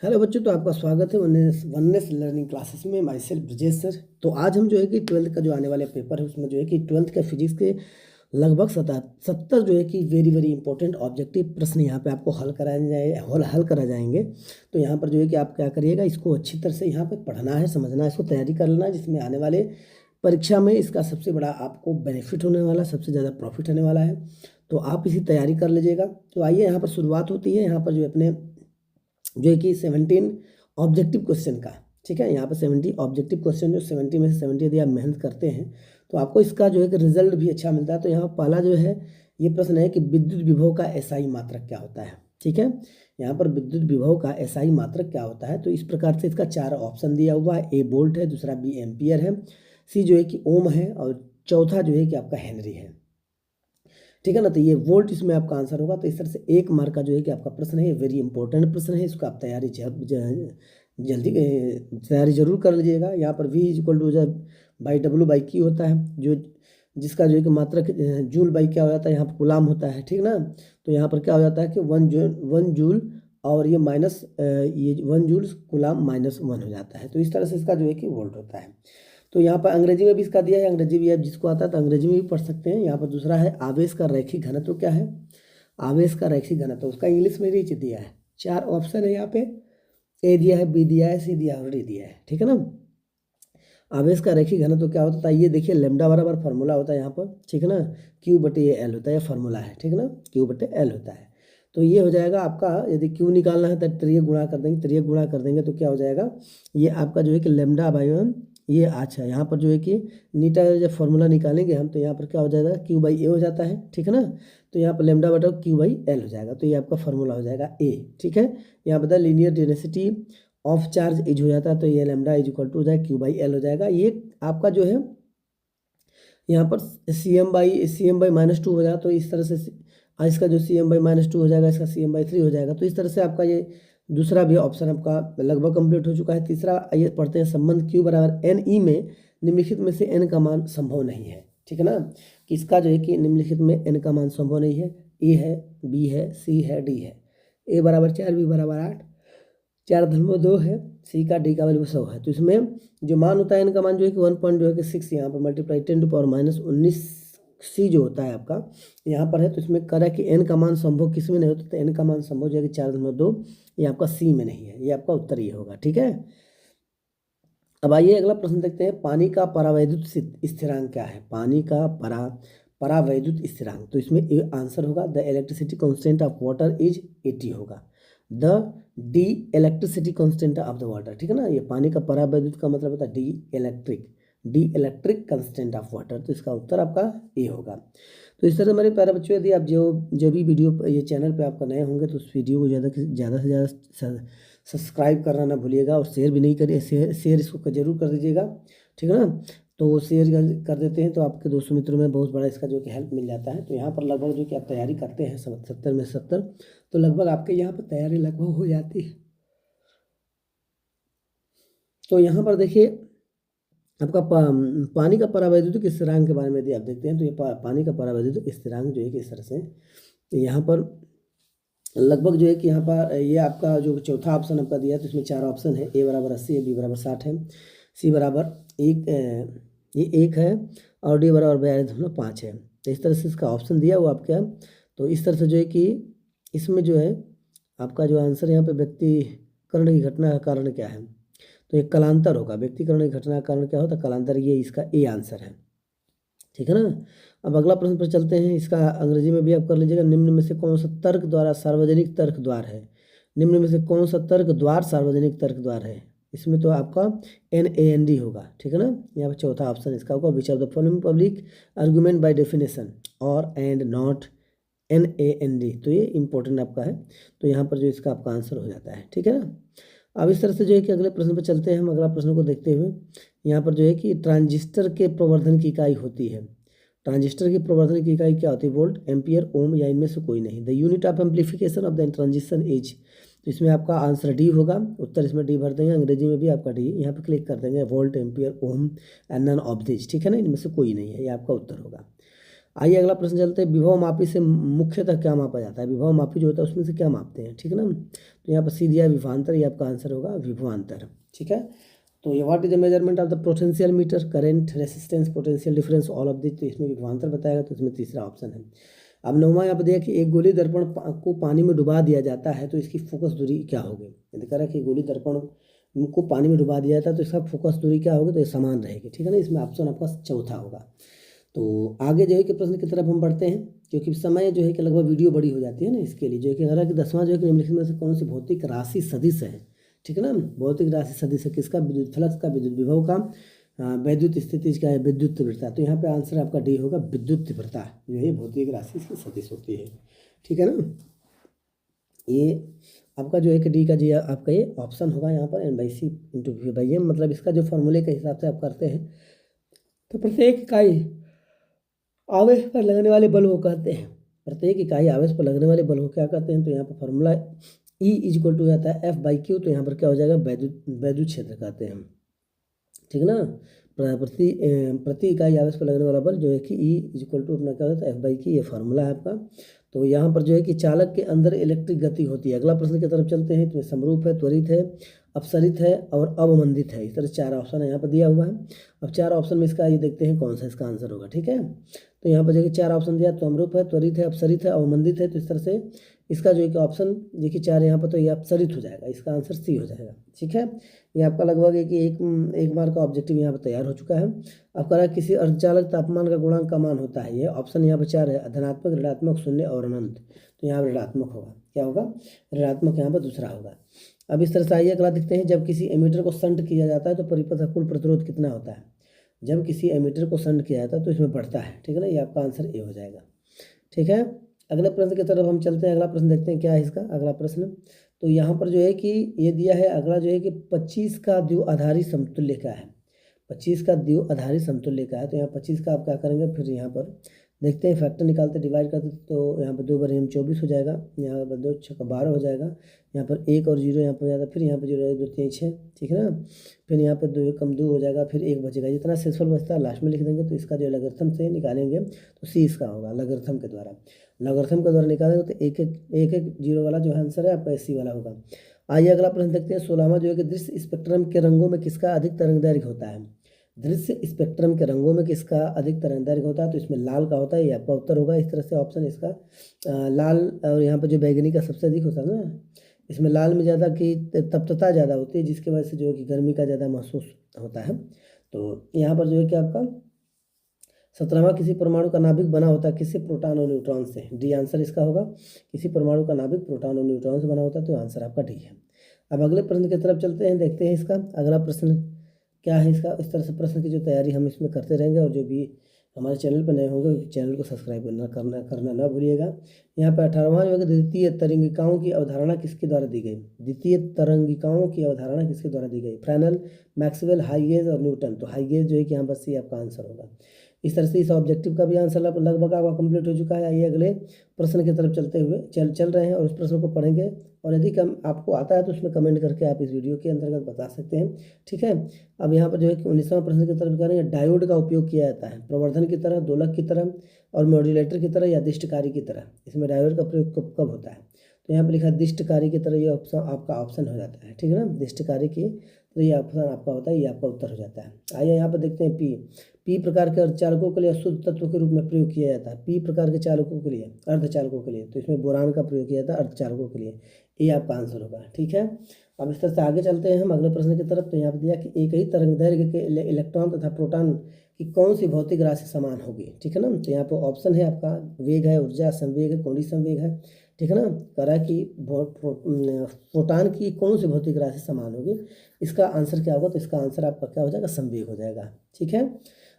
Hello बच्चों, तो आपका स्वागत है वननेस लर्निंग क्लासेस में। My self Brajesh sir. तो आज हम जो है कि 12th का जो आने वाले पेपर है उसमें जो है कि 12th का फिजिक्स के लगभग 70 जो है कि वेरी वेरी इंपॉर्टेंट ऑब्जेक्टिव प्रश्न यहाँ पे आपको हल करा जाएंगे। तो यहाँ पर जो है कि आप क्या करिएगा, इसको अच्छी तरह से यहाँ पे पढ़ना है, समझना है, इसको तैयारी कर लेना है, जिसमें आने वाले परीक्षा में इसका सबसे बड़ा आपको बेनिफिट होने वाला, सबसे ज़्यादा प्रॉफिट होने वाला है। तो आप इसी तैयारी कर लीजिएगा। तो आइए, यहाँ पर शुरुआत होती है यहाँ पर जो अपने जो है कि 17 ऑब्जेक्टिव क्वेश्चन का। ठीक है, यहाँ पर 70 ऑब्जेक्टिव क्वेश्चन, जो 70 में से 70 यदि आप मेहनत करते हैं तो आपको इसका जो है कि रिजल्ट भी अच्छा मिलता है। तो यहाँ पहला जो है ये प्रश्न है कि विद्युत विभव का एसआई मात्रक क्या होता है। ठीक है, यहाँ पर विद्युत विभव का एसआई मात्रक क्या होता है। तो इस प्रकार से इसका 4 ऑप्शन दिया हुआ है। ए वोल्ट है, दूसरा बी एम्पियर है, सी जो है कि ओम है, और चौथा जो है कि आपका हेनरी है। ठीक है ना, तो ये वोल्ट इसमें आपका आंसर होगा। तो इस तरह से 1 मार्क का जो है कि आपका प्रश्न है, ये वेरी इंपॉर्टेंट प्रश्न है, इसको आप जल्दी तैयारी जरूर कर लीजिएगा। यहाँ पर V equal two by W by Q होता है, जो जिसका जो है कि मात्रक जूल बाई क्या हो जाता है, यहाँ पर गुलाम होता है। ठीक ना, तो यहाँ पर क्या हो जाता है कि 1 जूल और ये माइनस ये 1 जूल गुलाम -1 हो जाता है। तो इस तरह से इसका जो है कि वोल्ट होता है। तो यहाँ पर अंग्रेजी में भी इसका दिया है, अंग्रेजी भी आप जिसको आता है तो अंग्रेजी में भी पढ़ सकते हैं। यहाँ पर दूसरा है आवेश का रैखिक घनत्व क्या है। आवेश का रैखिक घनत्व उसका इंग्लिश में नीचे दिया है। 4 ऑप्शन है यहाँ पे, ए दिया है, बी दिया है, सी दिया है और डी दिया है। ठीक है ना, आवेश का रैखिक घनत्व क्या होता है, ये देखिए लेमडा बराबर फार्मूला होता है यहाँ पर। ठीक है ना, Q बटे एल होता है, फार्मूला है। ठीक है ना, Q बटे एल होता है। तो ये हो जाएगा आपका, यदि Q निकालना है तो त्रियक गुणा कर देंगे, त्रियक गुणा कर देंगे तो क्या हो जाएगा, ये आपका जो है कि लेमडा बाई 1, ये अच्छा यहाँ पर जो है कि नीटा जब फॉर्मूला निकालेंगे हम तो यहाँ पर क्या हो जाएगा, Q बाई ए हो जाता है। ठीक है ना, तो यहाँ पर लेमडा बटा Q बाई एल हो जाएगा। तो ये आपका फॉर्मूला हो जाएगा ए। ठीक है, यहाँ बता linear density of charge is हो जाता है, तो ये लेमडा इज इक्वल टू हो जाएगा Q बाई एल हो जाएगा। ये आपका जो है यहाँ पर CM बाई -2 हो जाएगा। तो इस तरह से इसका जो CM बाई -2 हो जाएगा, इसका CM बाई 3 हो जाएगा। तो इस तरह से आपका ये दूसरा भी ऑप्शन आपका लगभग कंप्लीट हो चुका है। तीसरा ये पढ़ते हैं, संबंध Q बराबर NE में निम्नलिखित में से n का मान संभव नहीं है। ठीक है ना, किसका जो है कि निम्नलिखित में n का मान संभव नहीं है। ए है, बी है, सी है, डी है। A बराबर 4, बी बराबर 8, 4 धर्म 2 है, सी का डी का वैल्यू 100 है। तो इसमें जो मान होता है इनका मान जो है कि 1 पॉइंट जो है कि 6 यहाँ पर मल्टीप्लाई 10 टू पावर -19 सी जो होता है आपका यहाँ पर है। तो इसमें करा कि n का मान संभव किस में नहीं होता, तो n का मान संभव जो है कि 4.2, ये आपका सी में नहीं है, ये आपका उत्तर ये होगा। ठीक है, अब आइए अगला प्रश्न देखते हैं, पानी का परावैद्युत स्थिरांक क्या है। पानी का परावैद्युत स्थिरांक, तो इसमें आंसर होगा the electricity constant of water is 80 होगा, the D electricity constant of the water. ठीक है ना, ये पानी का परावैद्युत का मतलब होता है D electric constant of water. तो इसका उत्तर आपका ए होगा। तो इस तरह हमारे प्यारे बच्चों, यदि आप जो भी वीडियो ये चैनल पे आपका नए होंगे तो उस वीडियो को ज़्यादा से ज़्यादा सब्सक्राइब करना ना भूलिएगा, और शेयर भी नहीं करिए, शेयर इसको जरूर कर दीजिएगा। ठीक है ना, तो शेयर कर देते हैं तो आपके दोस्तों मित्रों में बहुत बड़ा इसका जो कि हेल्प मिल जाता है। तो यहाँ पर लगभग जो कि आप तैयारी करते हैं 70 में 70, तो लगभग आपके यहाँ पर तैयारी लगभग हो जाती है। तो यहाँ पर देखिए आपका पानी का परावैद्युतिक स्थिरांक के बारे में यदि आप देखते हैं तो ये पानी का परावैद्युतिक स्थिरांक जो है कि इस तरह से यहाँ पर लगभग जो है कि यहाँ पर ये आपका जो चौथा ऑप्शन आपका दिया है, तो इसमें 4 ऑप्शन है। ए बराबर 80 है, बी बराबर 60 है, सी बराबर 1 है, और डी बराबर 5 है। तो इस तरह से इसका ऑप्शन दिया हुआ आपका। तो इस तरह से जो है कि इसमें जो है आपका जो आंसर यहाँ पे व्यक्तिकरण की घटना का कारण क्या है, तो एक कलांतर होगा। व्यक्तिकरण की घटना का कारण क्या होता है, कलांतर, ये इसका ए आंसर है। ठीक है ना, अब अगला प्रश्न पर चलते हैं, इसका अंग्रेजी में भी आप कर लीजिएगा। निम्न में से कौन सा तर्क द्वारा सार्वजनिक तर्क द्वार है। निम्न में से कौन सा तर्क द्वार सार्वजनिक तर्क द्वार है, इसमें तो आपका NAND होगा। ठीक है ना, यहाँ पर चौथा ऑप्शन इसका होगा, which of the following public argument by definition और एंड नॉट NAND। तो ये इंपॉर्टेंट आपका है, तो यहाँ पर जो इसका आपका आंसर हो जाता है। ठीक है ना, अब इस तरह से जो है कि अगले प्रश्न पर चलते हैं हम। अगला प्रश्न को देखते हुए यहाँ पर जो है कि ट्रांजिस्टर के प्रवर्धन की इकाई होती है। ट्रांजिस्टर की प्रवर्धन की इकाई क्या होती है, वोल्ट, एम्पियर, ओम, या इनमें से कोई नहीं। The unit of amplification of the transistor is, तो इसमें आपका आंसर डी होगा। उत्तर इसमें डी भर देंगे, अंग्रेजी में भी आपका डी, यहाँ पे क्लिक कर देंगे, volt, ampere, ohm and none of this. ठीक है ना, इनमें से कोई नहीं है, ये आपका उत्तर होगा। आइए अगला प्रश्न चलते हैं, विभव मापी से मुख्यतः क्या मापा जाता है? विभव मापी जो होता है उसमें से क्या मापते हैं, ठीक है ना। तो यहाँ पर सी दिया विभवांतर, ये आपका आंसर होगा विभवांतर, ठीक है। तो ये what is the measurement of the potential meter, current, resistance, potential difference, all of this, तो इसमें विभवांतर बताएगा, तो इसमें तीसरा ऑप्शन है। अब नौवां यहाँ पर देखिए, एक गोली दर्पण को पानी में डुबा दिया जाता है तो इसकी फोकस दूरी क्या होगी? यदि कह रहा है कि गोली दर्पण को पानी में डुबा दिया जाता है तो इसका फोकस दूरी क्या होगी? तो ये समान रहेगी, ठीक है ना। इसमें ऑप्शन आपका चौथा होगा। तो आगे जो है कि प्रश्न की तरफ हम बढ़ते हैं, क्योंकि समय जो है कि लगभग वीडियो बड़ी हो जाती है ना, इसके लिए जो है कि अगर कि 10वां जो है कि निम्नलिखित में से कौन सी भौतिक राशि सदिश है, ठीक है ना। भौतिक राशि सदिश है किसका? विद्युत फ्लक्स का, विद्युत विभव का, वैद्युत स्थिति का है, विद्युत तीव्रता। तो यहाँ पे आंसर आपका डी होगा, विद्युत तीव्रता जो है भौतिक राशि से सदिश होती है, ठीक है ना। ये आपका जो है कि डी का जी आपका ये ऑप्शन होगा यहाँ पर, N/C × V/m, मतलब इसका जो फॉर्मूले के हिसाब से आप करते हैं तो प्रत्येक इकाई आवेश पर लगने वाले बल को कहते हैं, प्रत्येक इकाई आवेश पर लगने वाले बल को क्या कहते हैं? तो यहाँ पर फॉर्मूला E = जाता है F/Q, तो यहाँ पर क्या हो जाएगा? वैद्युत क्षेत्र कहते हैं, ठीक है ना। प्रति इकाई आवेश पर लगने वाला बल जो है कि E = अपना क्या होता है? F/Q, ये फार्मूला है आपका। तो यहाँ पर जो है कि चालक के अंदर इलेक्ट्रिक गति होती है। अगला प्रश्न की तरफ चलते हैं, तो समरूप है, त्वरित है, अपसरित है और अवमंदित है, इस तरह 4 ऑप्शन है यहाँ पर दिया हुआ है। अब 4 ऑप्शन में इसका ये देखते हैं कौन सा इसका आंसर होगा, ठीक है। तो यहाँ पर जो है 4 ऑप्शन दिया, तो समरूप है, त्वरित है, अपसरित है, अवमंदित है, तो इस तरह से इसका जो है कि ऑप्शन देखिए 4 यहाँ पर, तो ये अपसरित हो जाएगा, इसका आंसर सी हो जाएगा, ठीक है। ये आपका लगभग एक मार्क का ऑब्जेक्टिव यहाँ पर तैयार हो चुका है। अब कह रहा है किसी अर्धचालक तापमान का गुणांक का मान होता है, ये ऑप्शन यहाँ पर 4 है, धनात्मक, ऋणात्मक, शून्य और अनंत। तो यहाँ पर ऋणात्मक होगा, क्या होगा? ऋणात्मक यहाँ पर दूसरा होगा। अब इस तरह से आइए अगला देखते हैं, जब किसी एमीटर को शंट किया जाता है तो परिपथ का कुल प्रतिरोध कितना होता है? जब किसी एमीटर को शंट किया जाता है तो इसमें बढ़ता है, ठीक है ना। ये आपका आंसर ए हो जाएगा, ठीक है। अगले प्रश्न की तरफ हम चलते हैं, अगला प्रश्न देखते हैं क्या है इसका अगला प्रश्न। तो यहाँ पर जो है कि ये दिया है, अगला जो है कि 25 का द्विआधारी समतुल्य का है, 25 का द्विआधारी समतुल्य का है। तो यहाँ 25 का आप क्या करेंगे, फिर यहाँ पर देखते हैं, फैक्टर निकालते, डिवाइड करते, तो यहाँ पर 2 बार 24 हो जाएगा, यहाँ पर 2 6 12 हो जाएगा, यहाँ पर 1 और 0 यहाँ पर हो जाता है, फिर यहाँ पर 0 1 2 3 6, ठीक है ना। फिर यहाँ पर 2 कम 2 हो जाएगा, फिर 1 बचेगा, जितना शेषफल बचता है लास्ट में लिख देंगे। तो इसका जो लॉगरिथम से निकालेंगे तो सी इसका होगा, लॉगरिथम के द्वारा, लॉगरिथम के द्वारा निकालेंगे तो 1 0 वाला जो आंसर है आपका सी वाला होगा। आइए अगला प्रश्न देखते हैं, 16वां जो है कि दृश्य स्पेक्ट्रम के रंगों में किसका अधिक तरंगदैर्घ्य होता है? दृश्य स्पेक्ट्रम के रंगों में किसका अधिक तरंगदैर्घ्य होता है? तो इसमें लाल का होता है, ये आपका उत्तर होगा। इस तरह से ऑप्शन इसका लाल, और यहाँ पर जो बैगनी का सबसे अधिक होता है ना, इसमें लाल में ज़्यादा की तप्तता ज़्यादा होती है, जिसकी वजह से जो है कि गर्मी का ज़्यादा महसूस होता है। तो यहाँ पर जो है कि आपका 17वां, किसी परमाणु का नाभिक बना होता है किससे? प्रोटॉन और न्यूट्रॉन से, डी आंसर इसका होगा। किसी परमाणु का नाभिक प्रोटॉन और न्यूट्रॉन से बना होता है, तो आंसर आपका डी है। अब अगले प्रश्न की तरफ चलते हैं, देखते हैं इसका अगला प्रश्न क्या है इसका। इस तरह से प्रश्न की जो तैयारी हम इसमें करते रहेंगे, और जो भी हमारे चैनल पर नए होंगे चैनल को सब्सक्राइब करना ना भूलिएगा। यहाँ पर 18वां जो है द्वितीय तरंगिकाओं की अवधारणा किसके द्वारा दी गई? द्वितीय तरंगिकाओं की अवधारणा किसके द्वारा दी गई? फ्रेनेल, मैक्सवेल, हाइगेज और न्यूटन। तो हाइगेज जो है कि यहाँ पर सी आपका आंसर होगा। इस तरह से इस ऑब्जेक्टिव का भी आंसर लगभग आपका कंप्लीट हो चुका है। आइए अगले प्रश्न की तरफ चलते हुए चल रहे हैं और उस प्रश्न को पढ़ेंगे, और यदि आपको आता है तो उसमें कमेंट करके आप इस वीडियो के अंतर्गत बता सकते हैं, ठीक है। अब यहाँ पर जो है कि 19वां प्रश्न की तरफ करेंगे, डायोड का उपयोग किया जाता है प्रवर्धन की तरह, दोलक की तरह और मॉड्यूलेटर की तरह या दिष्टकारी की तरह। इसमें डायोड का प्रयोग कब होता है? तो यहाँ पर लिखा है दिष्टकारी की तरह, ये ऑप्शन आपका ऑप्शन हो जाता है, ठीक है ना। दिष्टकारी की तो ये ऑप्शन आपका होता है, ये आपका उत्तर हो जाता है। आइए यहाँ पर देखते हैं पी प्रकार के अर्धचालकों के लिए अशुद्ध तत्व के रूप में प्रयोग किया जाता है। पी प्रकार के चालकों के लिए, अर्धचालकों के लिए, तो इसमें बोरान का प्रयोग किया जाता है अर्धचालकों के लिए, ये आपका आंसर होगा, ठीक है। अब इस तरह से आगे चलते हैं हम अगले प्रश्न की तरफ। तो यहाँ पर दिया कि एक ही तरंगदैर्घ्य के इलेक्ट्रॉन तथा प्रोटॉन की कौन सी भौतिक राशि समान होगी, ठीक है ना। तो यहाँ पर ऑप्शन है आपका वेग है, ऊर्जा, संवेग है, कोणीय संवेग है, ठीक है ना। कह रहा है कि प्रोटॉन की कौन सी भौतिक राशि समान होगी, इसका आंसर क्या होगा? तो इसका आंसर आपका क्या हो जाएगा? संवेग हो जाएगा, ठीक है।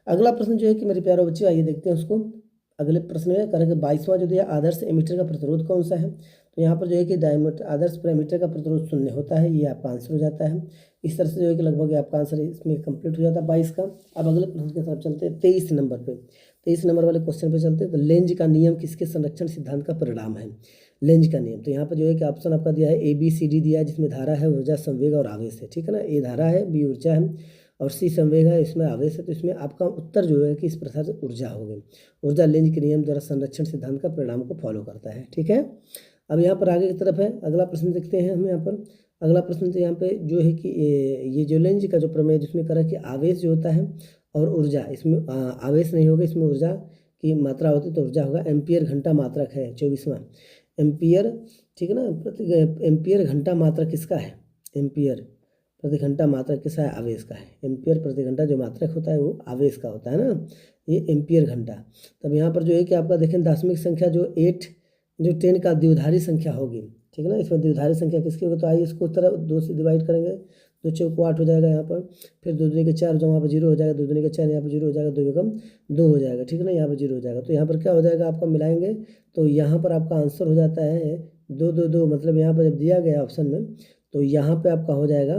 अगला प्रश्न जो है कि मेरे प्यारे बच्चों, आइए देखते हैं उसको। अगले प्रश्न में करेंगे 22वां जो दिया, आदर्श एमीटर का प्रतिरोध कौन सा है? तो यहाँ पर जो है कि डायमीटर, आदर्श एमीटर का प्रतिरोध 0 होता है, ये आपका आंसर हो जाता है। इस तरह से जो है कि लगभग आपका आंसर इसमें कंप्लीट हो जाता है 22 का। अब अगले प्रश्न की तरफ चलते हैं, 23 नंबर पे, 23 नंबर वाले क्वेश्चन पे चलते हैं। तो लेंज का नियम किसके संरक्षण सिद्धांत का परिणाम है? लेंज का नियम, तो यहाँ पर जो है कि ऑप्शन आपका दिया है ABCD दिया है, जिसमें धारा है, ऊर्जा, संवेग और आवेश है, ठीक है ना। ए धारा है, बी ऊर्जा है और सी संवेग है, इसमें आवेश है। तो इसमें आपका उत्तर जो है कि इस प्रकार से ऊर्जा होगी। ऊर्जा लेंज के नियम द्वारा संरक्षण सिद्धांत का परिणाम को फॉलो करता है। ठीक है, अब यहाँ पर आगे की तरफ है, अगला प्रश्न देखते हैं हम यहाँ पर। अगला प्रश्न तो यहाँ पे जो है कि ये जो लेंज का जो प्रमेय जिसमें करा कि आवेश जो होता है और ऊर्जा, इसमें आवेश नहीं होगा, इसमें ऊर्जा की मात्रा होती है, तो ऊर्जा होगा एम्पियर घंटा मात्रक है 24वां एम्पियर। ठीक है ना, प्रति एम्पियर घंटा मात्रक किसका है? एम्पियर प्रति घंटा मात्रक किसका है? आवेश का है। एम्पियर प्रति घंटा जो मात्रक होता है वो आवेश का होता है ना, ये एम्पियर घंटा। तब यहाँ पर जो है कि आपका देखें दशमिक संख्या जो 8 जो 10 का द्विधारी संख्या होगी। ठीक है ना, इसमें द्विधारी संख्या किसकी होगी? तो आइए इसको तरफ 2 से डिवाइड करेंगे, 2 चौको 8 हो जाएगा यहाँ पर, फिर 2 दूनी के 4 जो वहाँ पर 0 हो जाएगा, 2 दूनी के 4 यहाँ पर 0 हो जाएगा, 2 एकम 2 हो जाएगा। ठीक है ना, यहाँ पर 0 हो जाएगा। तो यहाँ पर क्या हो जाएगा आपका मिलाएंगे तो यहाँ पर आपका आंसर हो जाता है 2 2 2, मतलब यहाँ पर जब दिया गया ऑप्शन में तो यहाँ पर आपका हो जाएगा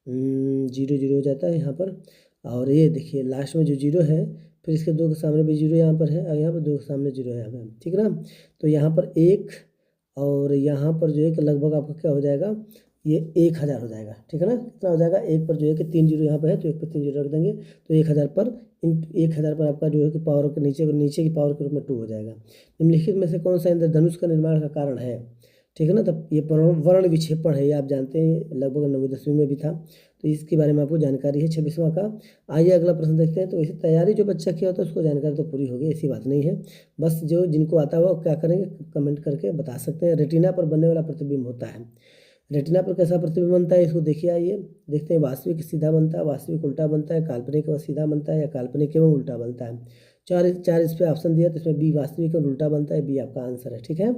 0 0 हो जाता है यहाँ पर। और ये देखिए लास्ट में जो 0 है, फिर इसके 2 के सामने भी 0 यहाँ पर है और यहाँ पर 2 के सामने 0 है यहाँ पर। ठीक है ना, तो यहाँ पर 1 और यहाँ पर जो है कि लगभग आपका क्या हो जाएगा, ये 1000 हो जाएगा। ठीक है ना, कितना हो जाएगा? एक पर जो है कि 3 0 यहाँ पर है तो एक पर 3 0 रख देंगे, तो 1000 पर 1000 पर आपका जो है कि पावर के नीचे की पावर के रूप में 2 हो जाएगा। निम्नलिखित में से कौन सा इंद्रधनुष का निर्माण का कारण है? ठीक है ना, तब ये वर्ण विक्षेपण है, ये आप जानते हैं, लगभग 9वीं 10वीं में भी था, तो इसके बारे में आपको जानकारी है 26वां का। आइए अगला प्रश्न देखते हैं। तो इसी तैयारी जो बच्चा किया होता है उसको जानकारी तो पूरी होगी, ऐसी बात नहीं है, बस जो जिनको आता हुआ क्या करेंगे कमेंट करके बता सकते हैं। रेटिना पर बनने वाला प्रतिबिंब होता है। रेटिना पर कैसा प्रतिबिंब बनता है इसको देखिए, आइए देखते हैं। वास्तविक सीधा बनता है, वास्तविक उल्टा बनता है, काल्पनिक व सीधा बनता है, या काल्पनिक एवं उल्टा बनता है। चार इस पे ऑप्शन दिया, तो इसमें बी वास्तविक और उल्टा बनता है, बी आपका आंसर है। ठीक है,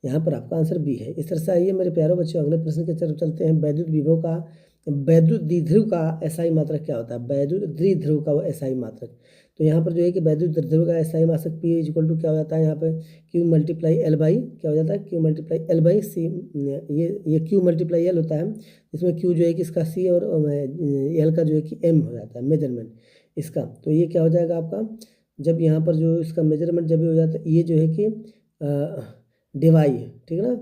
यहाँ पर आपका आंसर बी है। इस तरह से आइए मेरे प्यारों बच्चों अगले प्रश्न की तरफ चलते हैं। वैद्युत द्विध्रुव का एसआई मात्रक क्या होता है? वैद्युत द्विध्रुव का वो एसआई मात्रक, तो यहाँ पर जो है कि वैद्युत द्विध्रुव का एसआई मात्रक पी इक्वल टू क्या हो जाता है यहाँ पे क्यू मल्टीप्लाई एल बाई क्या हो जाता है, क्यू मल्टीप्लाई एल बाई सी। ये क्यू मल्टीप्लाई एल होता है, इसमें क्यू जो है कि इसका सी और एल का जो है कि एम हो जाता है मेजरमेंट इसका। तो ये क्या हो जाएगा आपका, जब यहाँ पर जो इसका मेजरमेंट जब हो जाता है, ये जो है कि डिवाई है। ठीक है ना,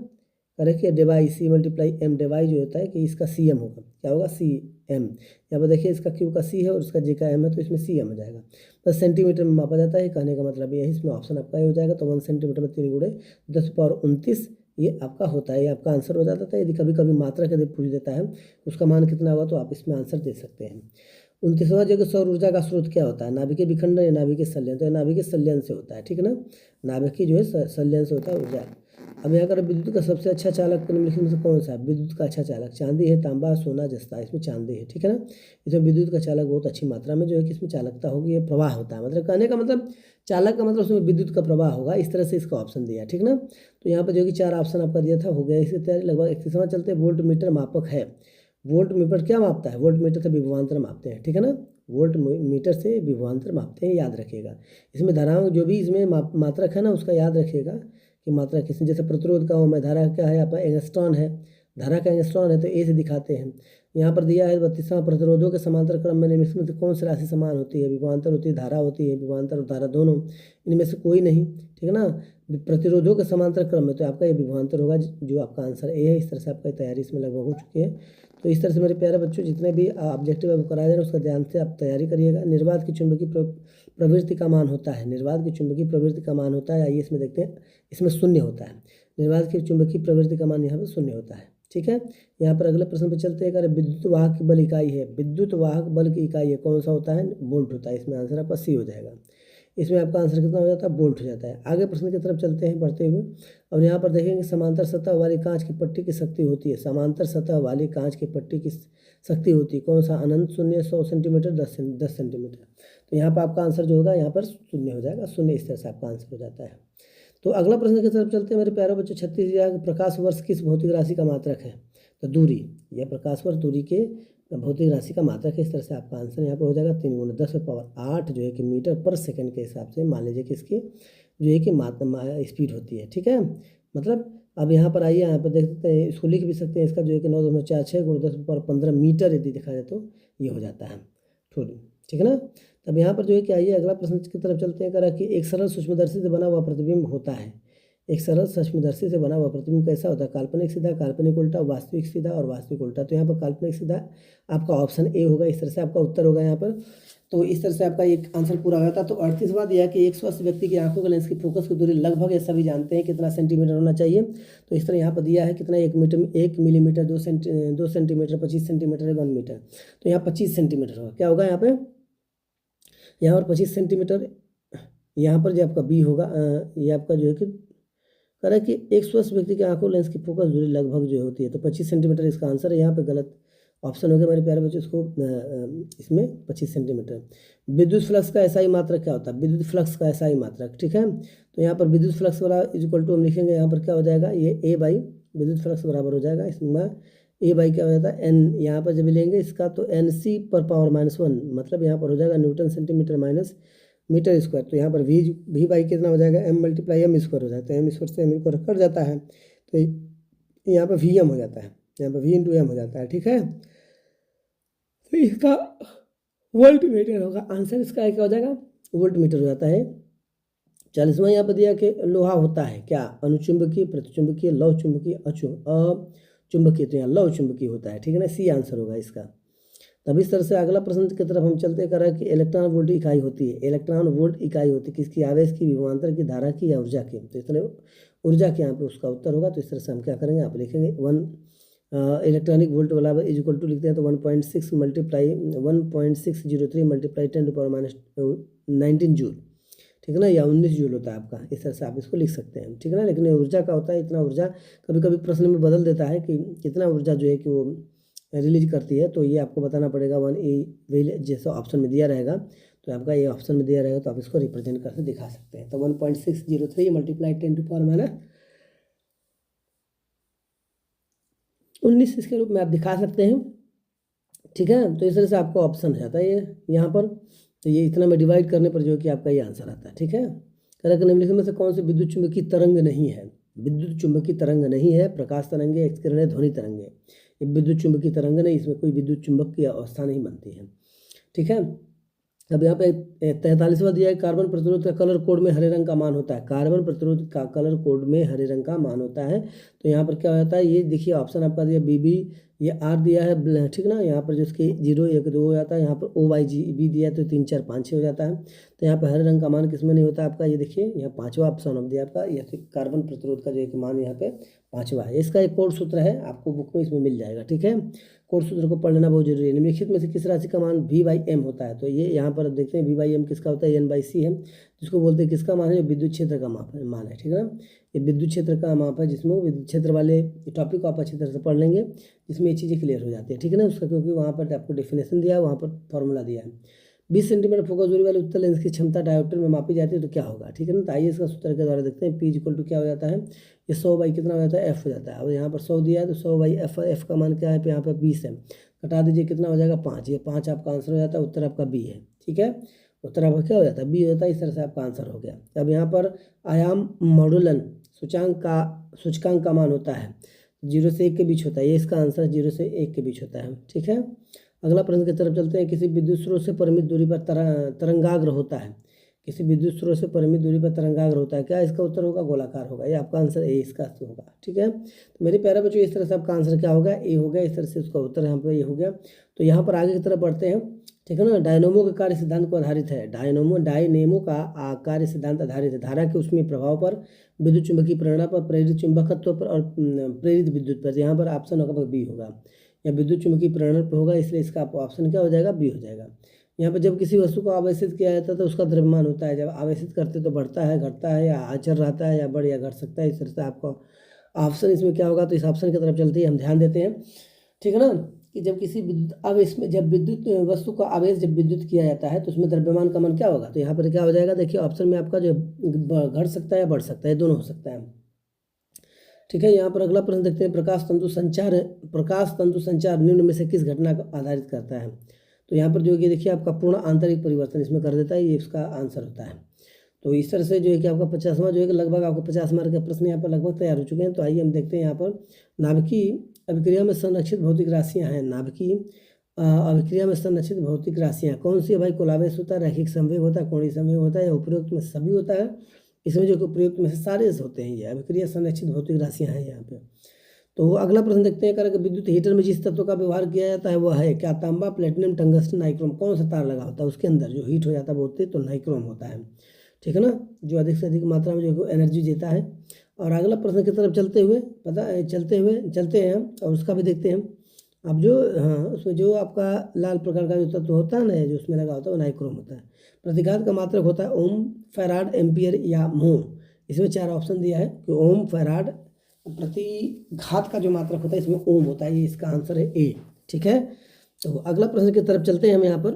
करेक्ट है, Dibai C multiply M, Dibai जो होता है कि इसका सी एम होगा, क्या होगा? C M. यहाँ पर देखिए इसका क्यू का सी है और इसका जे का एम है, तो इसमें सी एम हो जाएगा। बस सेंटीमीटर में मापा जाता है, कहने का मतलब यही, इसमें ऑप्शन आपका ही हो जाएगा। तो 1 सेंटीमीटर में 3 गुणे 10⁻29 ये आपका होता है, ये आपका आंसर हो जाता है। यदि कभी कभी मात्रा यदि पूछ देता है उसका मान कितना होगा तो आप इसमें आंसर दे सकते हैं। 29वां जो कि सौर ऊर्जा का स्रोत क्या होता है? नाभिकीय विखंडन या नाभिकीय संलयन? तो नाभिकीय संलयन से होता है। ठीक है ना, नाभिकीय जो है संलयन से होता है ऊर्जा। अब यहाँ कर विद्युत का सबसे अच्छा चालक निम्नलिखित में से कौन सा है? विद्युत का अच्छा चालक चांदी है, तांबा, सोना, जस्ता, इसमें चांदी है। ठीक है ना, इसमें विद्युत का चालक बहुत अच्छी मात्रा में जो है कि इसमें चालकता होगी, ये प्रवाह होता है, मतलब कहने का मतलब चालक का मतलब उसमें विद्युत का प्रवाह होगा, इस तरह से इसका ऑप्शन दिया। ठीक ना, तो यहाँ पर जो कि 4 ऑप्शन आपका दिया था, हो गया इसकी तैयारी। लगभग 31वां चलते। वोल्ट मीटर मापक है। वोल्ट मीटर क्या मापता है? वोल्ट मीटर से विभवांतर मापते हैं। ठीक है ना, वोल्ट मीटर से विभवांतर मापते हैं, याद रखिएगा। इसमें धाराओं जो भी इसमें मात्रक है ना उसका याद रखिएगा कि मात्रा किसने, जैसे प्रतिरोध का में धारा क्या है आपका एंगस्ट्रॉन है, धारा का एंगस्ट्रॉन है तो ए से दिखाते हैं। यहाँ पर दिया है 32वां, प्रतिरोधों के समांतर क्रम में इसमें से कौन सी राशि समान होती है? विभवांतर होती है, धारा होती है, विभवांतर और धारा दोनों, इनमें से कोई नहीं। ठीक है ना, प्रतिरोधों के समांतर क्रम में तो आपका ये विभवांतर होगा, जो आपका आंसर ए है। इस तरह से आपकी तैयारी इसमें लगभग हो चुकी है। तो इस तरह से मेरे प्यारे बच्चों जितने भी ऑब्जेक्टिव आपको कराया जा रहा है उसका ध्यान से आप तैयारी करिएगा। निर्वात की चुंबकीय प्रवृत्ति का मान होता है, निर्वात की चुंबकीय प्रवृत्ति का मान होता है, आइए इसमें देखते हैं, इसमें शून्य होता है। निर्वात की चुंबकीय प्रवृत्ति का मान यहाँ पर शून्य होता है। ठीक है, यहाँ पर अगले प्रश्न पे चलते हैं। अगर विद्युत वाहक की बल इकाई है, विद्युत वाहक बल की इकाई है, कौन सा होता है? वोल्ट होता है। इसमें आंसर आपका सी हो जाएगा। इसमें आपका आंसर कितना हो जाता है? वोल्ट हो जाता है। आगे प्रश्न की तरफ चलते हैं बढ़ते हुए। और यहाँ पर देखेंगे समांतर सतह वाली कांच की पट्टी की शक्ति होती है, समांतर सतह वाली कांच की पट्टी की शक्ति होती है कौन सा? अनंत शून्य, 100 सेंटीमीटर, 10 सेंटीमीटर। तो यहाँ पर आपका आंसर जो होगा यहाँ पर शून्य हो जाएगा, शून्य। इस तरह से आपका आंसर हो जाता है। तो अगला प्रश्न की तरफ चलते हैं मेरे प्यारे बच्चों। 36,000 प्रकाश वर्ष किस भौतिक राशि का मात्रक है? तो दूरी, यह प्रकाश वर्ष दूरी के भौतिक राशि का मात्रक है। इस तरह से आपका आंसर यहाँ पे हो जाएगा 3 × 10⁸ जो है कि मीटर पर सेकंड के हिसाब से मान लीजिए कि इसकी जो है कि स्पीड होती है। ठीक है, मतलब अब यहाँ पर आइए, यहाँ पर देख सकते हैं, इसको लिख भी सकते हैं, इसका जो है कि 9.46 × 10⁻15 मीटर यदि देखा जाए तो ये हो जाता है थोड़ी। ठीक है ना, तब यहाँ पर जो है कि आइए अगला प्रश्न की तरफ चलते हैं। करा कि एक सरल सूक्ष्मदर्शी से बना हुआ प्रतिबिंब होता है, एक सरल सश्मीदर्शी से बना हुआ प्रतिबिंब कैसा होता है? काल्पनिक सीधा, काल्पनिक उल्टा, वास्तविक सीधा और वास्तविक उल्टा। तो यहाँ पर काल्पनिक सीधा आपका ऑप्शन ए होगा, इस तरह से आपका उत्तर होगा यहाँ पर। तो इस तरह से आपका एक आंसर पूरा हो जाता है। तो 38 बात यह है कि एक स्वस्थ व्यक्ति की आंखों के लेंस की फोकस की दूरी लगभग ये सभी जानते हैं कितना सेंटीमीटर होना चाहिए। तो इस तरह यहाँ पर दिया है कितना, 1 मिलीमीटर, 2 सेंटीमीटर, 25 सेंटीमीटर, 1 मीटर। तो यहाँ 25 सेंटीमीटर होगा, क्या होगा यहाँ पे, यहाँ पर 25 सेंटीमीटर। यहाँ पर जो आपका बी होगा, ये आपका जो है कि कह रहा है कि एक स्वस्थ व्यक्ति की आंखों लेंस की फोकस दूरी लगभग जो होती है, तो 25 सेंटीमीटर इसका आंसर है। यहाँ पे गलत ऑप्शन हो गया मेरे प्यारे बच्चों, इसको इसमें 25 सेंटीमीटर। विद्युत फ्लक्स का एसआई मात्रक क्या होता है? विद्युत फ्लक्स का एसआई मात्रक, ठीक है। तो यहाँ पर विद्युत फ्लक्स वाला इक्वल टू हम लिखेंगे, यहाँ पर क्या हो जाएगा, ये ए बाई विद्युत फ्लक्स बराबर हो जाएगा, इसमें ए बाई क्या हो जाता है, एन। यहाँ पर जब लेंगे इसका तो एन सी पर पावर -1, मतलब यहाँ पर हो जाएगा newton centimetre minus metre square. तो यहाँ पर वी बाई कितना हो जाएगा, एम मल्टीप्लाई एम स्क्वायर हो जाता है, एम स्क्वायर से एम को कट जाता है, तो यहाँ पर वी एम हो जाता है, यहाँ पर वी इंटू एम हो जाता है, ठीक है। तो इसका वोल्ट मीटर होगा, आंसर इसका क्या हो जाएगा, वोल्ट मीटर हो जाता है। 40वां यहाँ पर दिया कि लोहा होता है क्या, अनुचुंबकीय, प्रतिचुंबकीय, लौह चुंबकीय, अचुंबकीय। तो यहाँ लौह चुंबकीय होता है, ठीक है ना, सी आंसर होगा इसका। तब इस तरह से अगला प्रश्न की तरफ हम चलते कर रहे हैं कि इलेक्ट्रॉन वोल्ट इकाई होती है, इलेक्ट्रॉन वोल्ट इकाई होती है किसकी, आवेश की, विभवांतर की, धारा की या ऊर्जा की। तो इस तरह ऊर्जा के यहाँ पे उसका उत्तर होगा। तो इस तरह से हम क्या करेंगे, आप लिखेंगे 1 इलेक्ट्रॉनिक वोल्ट वाला इज इक्वल टू लिखते हैं तो 1.6 मल्टीप्लाई 1.603 मल्टीप्लाई 10⁻19 जूल, ठीक है ना, या 19 जूल होता है आपका। इस तरह से आप इसको लिख सकते हैं, ठीक है ना। लेकिन ऊर्जा का होता है इतना ऊर्जा, कभी कभी प्रश्न में बदल देता है कि कितना ऊर्जा जो है कि वो रिलीज करती है, तो ये आपको बताना पड़ेगा। 1 ए जैसा ऑप्शन में दिया रहेगा, तो आपका ये ऑप्शन में दिया रहेगा तो आप इसको रिप्रेजेंट करके दिखा सकते हैं। तो 1.603 मल्टीप्लाई 10⁻19 इसके रूप में आप दिखा सकते हैं, ठीक है। तो इस तरह से आपको ऑप्शन हो जाता है ये यहाँ पर। तो ये इतना में डिवाइड करने पर जो है कि आपका ये आंसर आता है, ठीक है। करेक्ट निम्नलिखित में से कौन सी विद्युत चुंबकीय तरंग नहीं है? विद्युत चुंबकीय तरंग नहीं है, प्रकाश तरंग है, एक्स किरण है, ध्वनि तरंग है। ये विद्युत चुंबकीय तरंग नहीं, इसमें कोई विद्युत चुंबक की अवस्था नहीं बनती है, ठीक है। अब यहाँ पे 43वां दिया है, कार्बन प्रतिरोध का कलर कोड में हरे रंग का मान होता है। कार्बन प्रतिरोध का कलर कोड में हरे रंग का मान होता है। तो यहाँ पर क्या होता है, ये देखिए ऑप्शन आपका दिया बीबी, ये आर दिया है, ठीक ना। यहाँ पर जिसके 0 1 2 हो जाता है, यहाँ पर OYGB दिया है तो 3 4 5 6 हो जाता है। तो यहाँ पर हरे रंग का मान किसमें नहीं होता आपका, ये देखिए यहाँ 5वां ऑप्शन हम दिया आपका, ये कार्बन प्रतिरोध का जो एक मान यहाँ पे 5वां है। इसका एक कोड सूत्र है, आपको बुक में इसमें मिल जाएगा, ठीक है। कोड सूत्र को पढ़ लेना बहुत जरूरी है। निम्नलिखित में से किस राशि का मान V/m होता है? तो ये यहाँ पर देखते हैं V/m किसका होता है, N/c है, जिसको बोलते हैं किसका मान है, विद्युत क्षेत्र का मान है, ठीक है ना। ये विद्युत क्षेत्र का माप है, जिसमें विद्युत क्षेत्र वाले टॉपिक को आप अच्छी तरह से पढ़ लेंगे, जिसमें ये चीज़ें क्लियर हो जाती है, ठीक है ना उसका, क्योंकि वहाँ पर आपको डेफिनेशन दिया है, वहाँ पर फॉर्मूला दिया है। 20 सेंटीमीटर फोकस दूरी वाले उत्तल लेंस की क्षमता डायोप्टर में मापी जाती है तो क्या होगा, ठीक है ना। तो आइए इसका सूत्र के द्वारा देखते हैं। P इक्वल टू क्या हो जाता है, ये 100 बाई कितना हो जाता है, F हो जाता है। अब यहाँ पर 100 दिया है तो 100 बाई F का मान क्या है, यहाँ पर 20 है, कटा दीजिए कितना हो जाएगा 5, ये 5 आपका आंसर हो जाता है, उत्तर आपका B है, ठीक है। उत्तर आपका क्या हो जाता है, B हो जाता है। इस तरह से आपका आंसर हो गया। अब यहाँ पर आयाम मॉडुलन सूचकांक का मान होता है 0 से 1 के बीच होता है, ये इसका आंसर 0 से 1 के बीच होता है, ठीक है। अगला प्रश्न की तरफ चलते हैं। किसी विद्युत स्रोत से परिमित दूरी पर तरंगाग्र होता है, किसी विद्युत स्रोत से परिमित दूरी पर तरंगाग्र होता है, क्या इसका उत्तर होगा, गोलाकार होगा। ये आपका आंसर ए इसका होगा, ठीक है। तो मेरे प्यारे बच्चों इस तरह से आपका आंसर क्या होगा, ए हो गया। इस तरह से उसका उत्तर यहाँ पर ये हो गया। तो यहाँ पर आगे की तरफ बढ़ते हैं, ठीक है ना। डायनेमो के कार्य सिद्धांत को आधारित है, डायनेमो का कार्य सिद्धांत आधारित है धारा के उसमें प्रभाव पर, विद्युत चुंबकीय प्रेरणा पर, प्रेरित चुंबकत्व पर और प्रेरित विद्युत पर। यहाँ पर ऑप्शन होगा बी होगा, या विद्युत चुंबकीय प्रेरणा पर होगा, इसलिए इसका ऑप्शन क्या हो जाएगा, बी हो जाएगा। यहाँ पर जब किसी वस्तु को आवेशित किया जाता है तो उसका द्रव्यमान होता है, जब आवेशित करते तो बढ़ता है, घटता है, या अचर रहता है, या बढ़ या घट सकता है। इस तरह से आपका ऑप्शन इसमें क्या होगा, तो इस ऑप्शन की तरफ चलते ही हम ध्यान देते हैं, ठीक है ना, कि जब किसी विद्युत आवेश में, जब विद्युत वस्तु का आवेश जब विद्युत किया जाता है तो उसमें द्रव्यमान का मान क्या होगा। तो यहाँ पर क्या हो जाएगा, देखिए ऑप्शन में आपका जो घट सकता है या बढ़ सकता है, दोनों हो सकता है, ठीक है। यहाँ पर अगला प्रश्न देखते हैं। प्रकाश तंतु संचार निम्न में से किस घटना को आधारित करता है। तो यहाँ पर जो है देखिए आपका पूर्ण आंतरिक परिवर्तन इसमें कर देता है, ये इसका आंसर होता है। तो इस तरह से जो है कि आपका 50वां जो है कि लगभग आपको 50 मार्क के प्रश्न यहाँ पर लगभग तैयार हो चुके हैं। तो आइए हम देखते हैं यहाँ पर नाभिकीय अभिक्रिया में संरक्षित भौतिक राशियाँ हैं। नाभिकीय अभिक्रिया में संरक्षित भौतिक राशियाँ कौन सी है भाई, कुलावेश होता है, रैखिक संवेग होता है, कोणीय संवेग होता है, या उपरोक्त में सभी होता है, इसमें जो प्रयुक्त में से सारे होते हैं ये अभिक्रिया संरक्षित भौतिक राशियाँ हैं यहाँ पे। तो अगला प्रश्न देखते हैं कि विद्युत हीटर में जिस तत्व का व्यवहार किया जाता है वह है क्या? तांबा, प्लेटिनम, टंगस्टन, नाइक्रोम। कौन सा तार लगा होता है उसके अंदर जो हीट हो जाता है बोलते तो नाइक्रोम होता है, ठीक है ना, जो अधिक से अधिक मात्रा में जो एनर्जी देता है। और अगला प्रश्न की तरफ चलते हैं हम और उसका भी देखते हैं। अब जो हाँ उसमें जो आपका लाल प्रकार का जो तत्व होता है ना जो उसमें लगा होता है वो नाइक्रोम होता है। प्रतिघात का मात्रक होता है ओम, फैराड, एम्पियर या मोह। इसमें 4 ऑप्शन दिया है कि ओम, फैराड, प्रतिघात का जो मात्रक होता है इसमें ओम होता है, ये इसका आंसर है ए, ठीक है। तो अगला प्रश्न की तरफ चलते हैं हम यहाँ पर।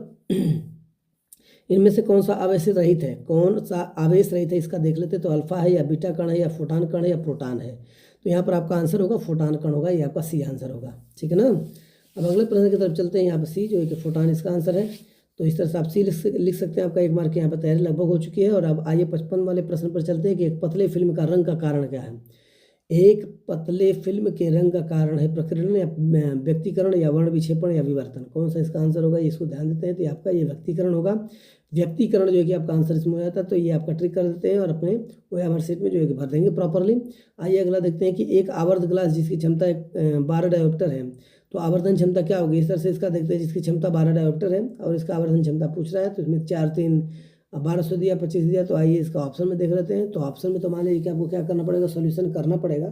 इनमें से कौन सा आवेश रहित है? कौन सा आवेश रहित है इसका देख लेते हैं। तो अल्फा है या बीटा कण है या फोटान कण है या प्रोटॉन है। तो यहाँ पर आपका आंसर होगा फोटान कण होगा, ये आपका सी आंसर होगा, ठीक है ना। अब अगले प्रश्न की तरफ चलते हैं। यहाँ पर सी जो है कि फोटान इसका आंसर है। तो इस तरह से आप सी लिख सकते हैं। आपका 1 मार्क यहाँ पर तैयारी लगभग हो चुकी है। और अब आइए 55 वाले प्रश्न पर चलते हैं कि एक पतले फिल्म का रंग का कारण क्या है। एक पतले फिल्म के रंग का कारण है प्रकीर्णन या व्यक्तीकरण या वर्ण विक्षेपण या विवर्तन। कौन सा इसका आंसर होगा, इसको ध्यान देते हैं। तो आपका ये व्यक्तीकरण होगा। व्यक्तीकरण जो है कि आपका आंसर इसमें हो जाता है। तो ये आपका ट्रिक कर देते हैं और अपने OMR शीट में जो है कि भर देंगे प्रॉपरली। आइए अगला देखते हैं कि एक आवर्त ग्लास जिसकी क्षमता 12 डायोप्टर है, तो आवर्धन क्षमता क्या होगी। इस तरह से इसका देखते हैं जिसकी क्षमता 12 डायोप्टर है और इसका आवर्धन क्षमता पूछ रहा है। तो इसमें 4, 3, 1200 दिया, 25 दिया। तो आइए इसका ऑप्शन में देख लेते हैं। तो ऑप्शन में तो मान लीजिए कि आपको क्या करना पड़ेगा, सॉल्यूशन करना पड़ेगा,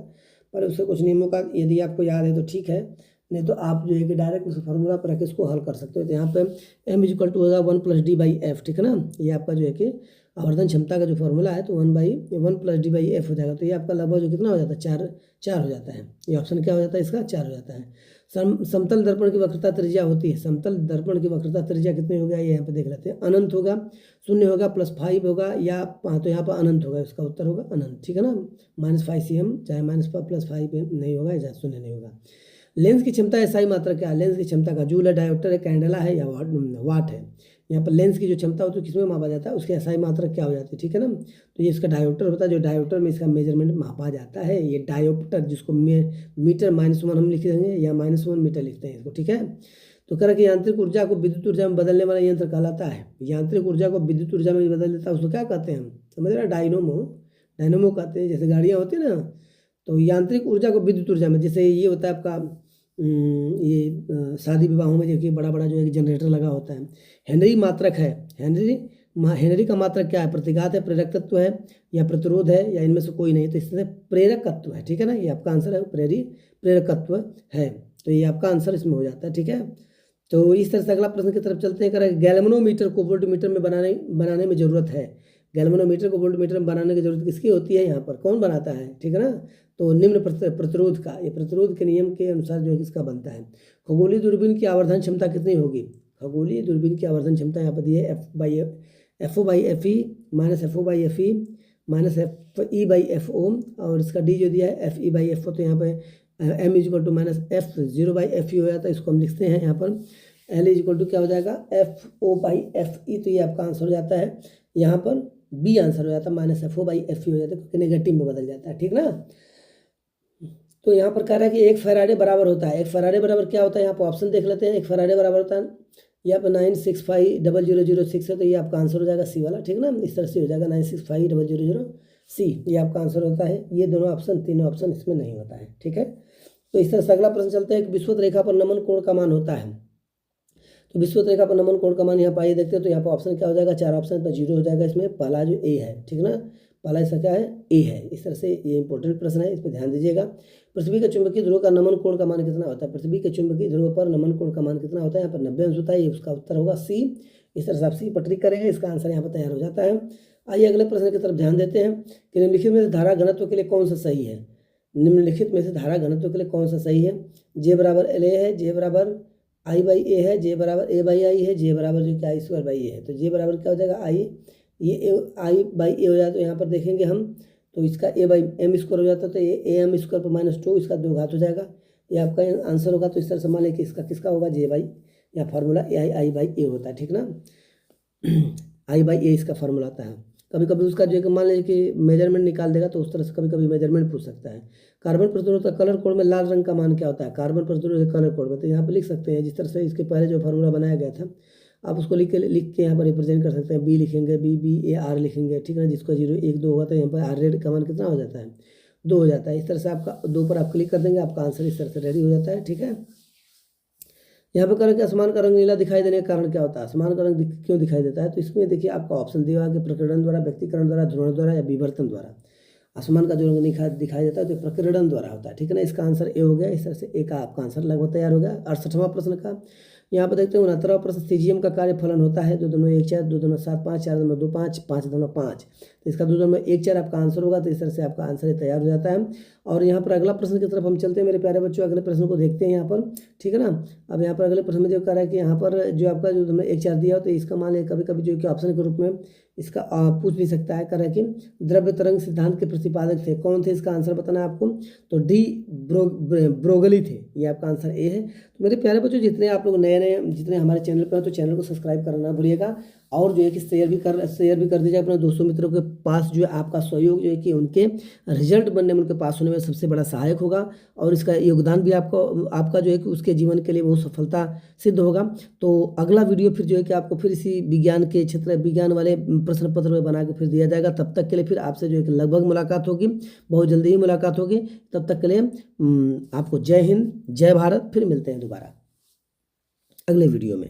पर उससे कुछ नियमों का यदि आपको याद है तो ठीक है, नहीं तो आप जो है कि डायरेक्ट उस फॉर्मूला पर रख इसको हल कर सकते हो। तो यहाँ पे m = होगा 1 + d/f, ठीक है ना। ये आपका जो है कि आवर्धन क्षमता का जो फॉर्मूला है तो 1 + d/f हो जाएगा। तो ये आपका लगभग जो कितना हो जाता है, 4 हो जाता है। ये ऑप्शन क्या हो जाता है इसका, 4 हो जाता है। समतल दर्पण की वक्रता त्रिज्या होती है। समतल दर्पण की वक्रता त्रिज्या कितनी होगा ये यहाँ पे देख लेते हैं। अनंत होगा, 0 होगा, +5 होगा या तो यहाँ पर अनंत होगा। इसका उत्तर होगा अनंत, ठीक है ना। -5 cm, चाहे -5 नहीं होगा या 0 नहीं होगा। लेंस की क्षमता एसआई मात्रा क्या है। लेंस की क्षमता का जूल है, डायोप्टर है, कैंडेला है या वाट है। यहाँ पर लेंस की जो क्षमता होती है किसमें मापा जाता है, उसकी एसआई मात्रा क्या हो जाती है, ठीक है ना। तो ये इसका डायोप्टर होता है, जो डायोप्टर में इसका मेजरमेंट मापा जाता है। ये डायोप्टर जिसको मीटर -1 हम लिख देंगे या -1 मीटर लिखते हैं इसको, ठीक है। तो कह रहा कि यांत्रिक ऊर्जा को विद्युत ऊर्जा में बदलने वाला यंत्र कहलाता है। यांत्रिक ऊर्जा को विद्युत ऊर्जा में बदल देता है उसको क्या कहते हैं हम, समझ रहे हैं, डायनोमो कहते हैं। जैसे गाड़ियाँ होती है ना, तो यांत्रिक ऊर्जा को विद्युत ऊर्जा में, जैसे ये होता है आपका ये शादी विवाहों में देखिए बड़ा बड़ा जो है जनरेटर लगा होता है। हेनरी मात्रक है। हेनरी का मात्रक क्या है, प्रतिघात है, प्रेरकत्व है या प्रतिरोध है या इनमें से कोई नहीं। तो इसमें प्रेरकत्व है, ठीक है ना। ये आपका आंसर है, प्रेरकत्व है। तो ये आपका आंसर इसमें हो जाता है, ठीक है। तो इस तरह से अगला प्रश्न की तरफ चलते हैं। करें गैल्वेनोमीटर को वोल्टमीटर में बनाने में ज़रूरत है। गैल्वेनोमीटर को वोल्टमीटर में बनाने की जरूरत किसकी होती है, यहाँ पर कौन बनाता है, ठीक है ना। तो निम्न प्रतिरोध का, ये प्रतिरोध के नियम के अनुसार जो है किसका बनता है। खगोलीय दूरबीन की आवर्धन क्षमता कितनी होगी। खगोलीय दूरबीन की आवर्धन क्षमता यहाँ पर दी है FO/FE -FO/FE -FE/FO और इसका डी जो दिया है FE/FO। तो यहाँ पर m = -F0/FE हो जाता है। इसको हम लिखते हैं यहाँ पर L = क्या हो जाएगा, FO/FE। तो ये आपका आंसर हो जाता है यहाँ पर बी आंसर हो जाता है, -FO/FE हो जाता है क्योंकि नेगेटिव में बदल जाता है, ठीक ना। तो यहाँ पर कह रहा है कि 1 फैराडे बराबर होता है। 1 फैराडे बराबर क्या होता है, यहाँ पर ऑप्शन देख लेते हैं। 1 फैराडे बराबर होता है यहाँ पर 9650006 है। तो ये आपका आंसर हो जाएगा सी वाला, ठीक ना। इस तरह से हो जाएगा 9650006, ये आपका आंसर होता है। ये दोनों ऑप्शन, तीनों ऑप्शन इसमें नहीं होता है, ठीक है। तो इस तरह से अगला प्रश्न चलते हैं कि विषुवत रेखा पर नमन कोण का मान होता है। तो विषुवत रेखा पर नमन कोण का मान यहाँ पर आइए देखते हैं। तो यहाँ पर ऑप्शन क्या हो जाएगा, 4 ऑप्शन पर 0 हो जाएगा। इसमें पहला जो ए है, ठीक ना, पहला इसका क्या है, ए है। इस तरह से ये इंपॉर्टेंट प्रश्न है, इस पर ध्यान दीजिएगा। पृथ्वी के चुंबकीय ध्रुव का नमन कोण का मान कितना होता है। पृथ्वी के चुंबकीय ध्रुव पर नमन कोण का मान कितना होता है, यहाँ पर 90 अंश होता है। ये उसका उत्तर होगा सी। इस तरह से आप सी पर ट्रिक करेंगे, इसका आंसर यहाँ पर तैयार हो जाता है। आइए अगले प्रश्न की तरफ ध्यान देते हैं कि निम्नलिखित में से धारा घनत्व के लिए कौन सा सही है। निम्नलिखित में से धारा घनत्व के लिए कौन सा सही है। J = LA है, J = I/A है, J = A/I है, J = जो क्या I/A है। तो J बराबर क्या हो जाएगा, I, ये I/A हो जाए। तो यहाँ पर देखेंगे हम, तो इसका A/m² हो जाता है। तो ये AM² पर -2, इसका 2 घात हो जाएगा। ये आपका आंसर होगा। तो इस तरह से मान लें कि इसका किसका होगा, J/, या फार्मूला I/A होता है, ठीक ना। I/A इसका फार्मूला आता है। कभी कभी उसका जो है मान लीजिए कि मेजरमेंट निकाल देगा, तो उस तरह से कभी कभी मेजरमेंट पूछ सकता है। कार्बन प्रतिरोध का कलर कोड में लाल रंग का मान क्या होता है। कार्बन प्रतिरोध कलर कोड में तो यहाँ पे लिख सकते हैं जिस तरह से इसके पहले जो फार्मूला बनाया गया था आप उसको लिख के यहाँ पर रिप्रेजेंट कर सकते हैं। बी लिखेंगे, BBAR लिखेंगे, ठीक है ना। जिसका 0 1 2 होगा तो यहाँ पर आर रेड का मान कितना हो जाता है, 2 हो जाता है। इस तरह से आपका 2 पर आप क्लिक कर देंगे, आपका आंसर इस तरह से रेडी हो जाता है, ठीक है। यहाँ पे करें कि आसमान का रंग नीला दिखाई देने का कारण क्या होता है, आसमान का रंग क्यों दिखाई देता है, तो इसमें देखिए आपका ऑप्शन दिया हुआ है कि प्रकीर्णन द्वारा, व्यक्तिकरण द्वारा, ध्रुवण द्वारा या विवर्तन द्वारा। आसमान का जो रंग दिखाई देता है तो प्रकीर्णन द्वारा होता है, ठीक है ना। इसका आंसर ए हो गया। इस तरह से ए का आपका आंसर लगभग तैयार हो गया। 68वां प्रश्न का यहाँ पर देखते हैं 69वां प्रश्न, सीजीएम का कार्य फलन होता है 2.14, 2.75, 4.25, 5.5। तो इसका 2.14 आपका आंसर होगा। तो इस तरह से आपका आंसर तैयार हो जाता है। और यहाँ पर अगला प्रश्न की तरफ हम चलते हैं मेरे प्यारे बच्चों। अगले प्रश्न को देखते हैं यहाँ पर, ठीक है ना। अब यहाँ पर अगले प्रश्न में जो कह रहा है कि यहाँ पर जो आपका जो 2.14 दिया हो तो इसका मान कभी कभी जो कि ऑप्शन के रूप में इसका पूछ भी सकता है। कह रहा है कि द्रव्य तरंग सिद्धांत के प्रतिपादक थे, कौन थे, इसका आंसर बताना है आपको। तो डी ब्रोगली थे, ये आपका आंसर ए है। तो मेरे प्यारे बच्चों, जितने आप लोग नए जितने हमारे चैनल पर हैं तो चैनल को सब्सक्राइब करना ना भूलिएगा। और जो है कि शेयर भी कर दीजिए अपने दोस्तों मित्रों के पास। जो है आपका सहयोग जो है कि उनके रिजल्ट बनने में, उनके पास होने में सबसे बड़ा सहायक होगा। और इसका योगदान भी आपका जो है कि उसके जीवन के लिए बहुत सफलता सिद्ध होगा। तो अगला वीडियो फिर जो है कि आपको फिर इसी विज्ञान के क्षेत्र, विज्ञान वाले प्रश्न पत्र में बना के फिर दिया जाएगा। तब तक के लिए फिर आपसे जो है कि लगभग मुलाकात होगी, बहुत जल्दी ही मुलाकात होगी। तब तक के लिए आपको जय हिंद, जय भारत। फिर मिलते हैं दोबारा अगले वीडियो में।